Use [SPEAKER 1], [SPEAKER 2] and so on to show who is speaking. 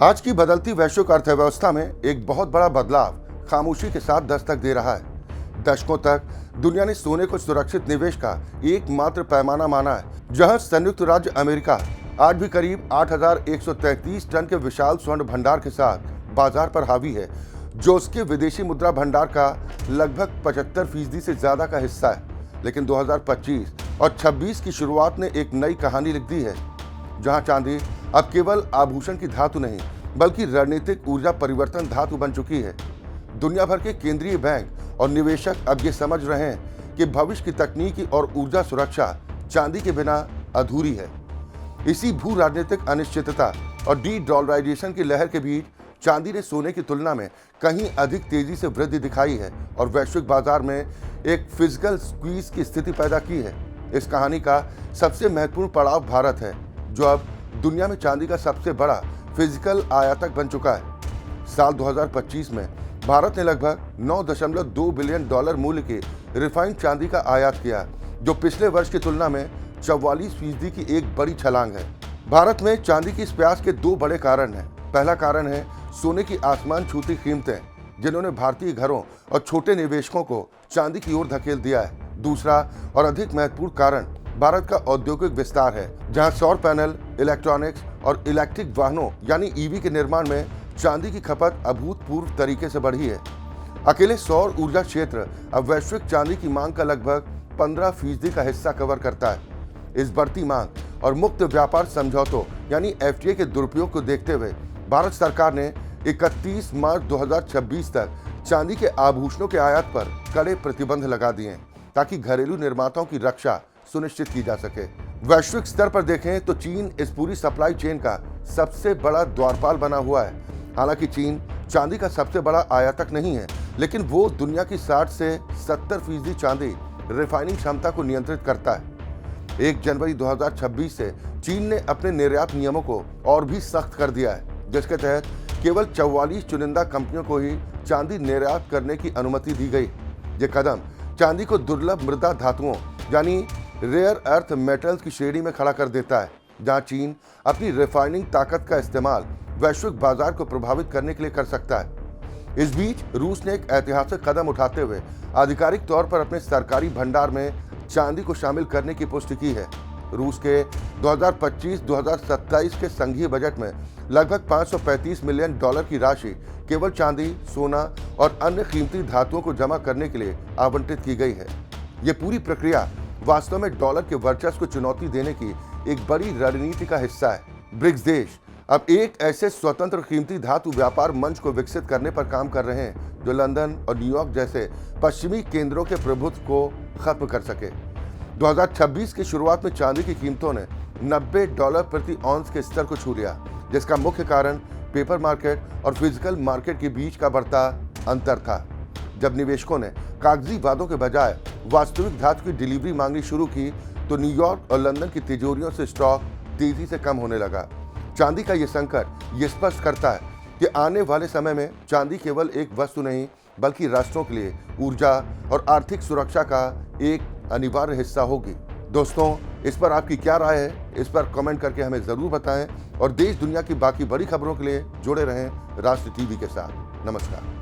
[SPEAKER 1] आज की बदलती वैश्विक अर्थव्यवस्था में एक बहुत बड़ा बदलाव खामोशी के साथ दस्तक दे रहा है। दशकों तक दुनिया ने सोने को सुरक्षित निवेश का एकमात्र पैमाना माना है, जहां संयुक्त राज्य अमेरिका आज भी करीब 8,133 टन के विशाल स्वर्ण भंडार के साथ बाजार पर हावी है, जो उसके विदेशी मुद्रा भंडार का लगभग 75% से ज्यादा का हिस्सा है। लेकिन 2025 और 26 की शुरुआत ने एक नई कहानी लिख दी है, जहां चांदी अब केवल आभूषण की धातु नहीं बल्कि रणनीतिक ऊर्जा परिवर्तन धातु बन चुकी है। दुनिया भर के केंद्रीय बैंक और निवेशक अब ये समझ रहे हैं कि भविष्य की तकनीकी और ऊर्जा सुरक्षा चांदी के बिना अधूरी है। इसी भू राजनीतिक अनिश्चितता और डी डॉलराइजेशन की लहर के बीच चांदी ने सोने की तुलना में कहीं अधिक तेजी से वृद्धि दिखाई है और वैश्विक बाजार में एक फिजिकल स्क्वीज की स्थिति पैदा की है। इस कहानी का सबसे महत्वपूर्ण पड़ाव भारत है, जो अब दुनिया में चांदी का सबसे बड़ा फिजिकल आयातक बन चुका है। साल 2025 में भारत ने लगभग 9.2 बिलियन डॉलर मूल्य की रिफाइंड चांदी का आयात किया, जो पिछले वर्ष की तुलना में 44% की एक बड़ी छलांग है। भारत में चांदी की इस प्यास के दो बड़े कारण हैं। पहला कारण है सोने की आसमान छूती कीमतें, जिन्होंने भारतीय घरों और छोटे निवेशकों को चांदी की ओर धकेल दिया है। दूसरा और अधिक महत्वपूर्ण कारण भारत का औद्योगिक विस्तार है, जहां सौर पैनल, इलेक्ट्रॉनिक्स और इलेक्ट्रिक वाहनों यानी ईवी के निर्माण में चांदी की खपत अभूतपूर्व तरीके से बढ़ी है। अकेले सौर ऊर्जा क्षेत्र अब वैश्विक चांदी की मांग का लगभग 15% का हिस्सा कवर करता है। इस बढ़ती मांग और मुक्त व्यापार समझौतों यानी FTA के दुरुपयोग को देखते हुए भारत सरकार ने 31 मार्च 2026 तक चांदी के आभूषणों के आयात पर कड़े प्रतिबंध लगा दिए, ताकि घरेलू निर्माताओं की रक्षा सुनिश्चित की जा सके। वैश्विक स्तर पर देखें तो चीन इस पूरी सप्लाई चेन का सबसे बड़ा द्वारपाल बना हुआ है। हालांकि चीन चांदी का सबसे बड़ा आयातक नहीं है, लेकिन वो दुनिया की 60 से 70% चांदी रिफाइनिंग क्षमता को नियंत्रित करता है। 1 जनवरी 2026 से चीन ने अपने निर्यात नियमों को और भी सख्त कर दिया है, जिसके तहत केवल 44 चुनिंदा कंपनियों को ही चांदी निर्यात करने की अनुमति दी गई। ये कदम चांदी को दुर्लभ मृदा धातुओं यानी रेयर अर्थ मेटल्स की श्रेणी में खड़ा कर देता है, जहां चीन अपनी रिफाइनिंग ताकत का इस्तेमाल वैश्विक बाजार को प्रभावित करने के लिए कर सकता है। इस बीच रूस ने एक ऐतिहासिक कदम उठाते हुए आधिकारिक तौर पर अपने सरकारी भंडार में चांदी को शामिल करने की पुष्टि की है। रूस के 2025-2027 के संघीय बजट में लगभग 535 मिलियन डॉलर की राशि केवल चांदी, सोना और अन्य कीमती धातुओं को जमा करने के लिए आवंटित की गई है। ये पूरी प्रक्रिया वास्तव में डॉलर के वर्चस्व को चुनौती देने की एक बड़ी रणनीति का हिस्सा है। ब्रिक्स देश अब एक ऐसे स्वतंत्र कीमती धातु व्यापार मंच को विकसित करने पर काम कर रहे हैं, जो लंदन और न्यूयॉर्क जैसे पश्चिमी केंद्रों के प्रभुत्व को खत्म कर सके। 2026 की शुरुआत में चांदी की कीमतों ने $90 प्रति औंस के स्तर को छू लिया, जिसका मुख्य कारण पेपर मार्केट और फिजिकल मार्केट के बीच का बढ़ता अंतर था। जब निवेशकों ने कागजी वादों के बजाय वास्तविक धातु की डिलीवरी मांगनी शुरू की, तो न्यूयॉर्क और लंदन की तिजोरियों से स्टॉक तेजी से कम होने लगा। चांदी का ये संकट ये स्पष्ट करता है कि आने वाले समय में चांदी केवल एक वस्तु नहीं बल्कि राष्ट्रों के लिए ऊर्जा और आर्थिक सुरक्षा का एक अनिवार्य हिस्सा होगी। दोस्तों, इस पर आपकी क्या राय है, इस पर कमेंट करके हमें जरूर बताएं और देश दुनिया की बाकी बड़ी खबरों के लिए जुड़े रहें राष्ट्र टीवी के साथ। नमस्कार।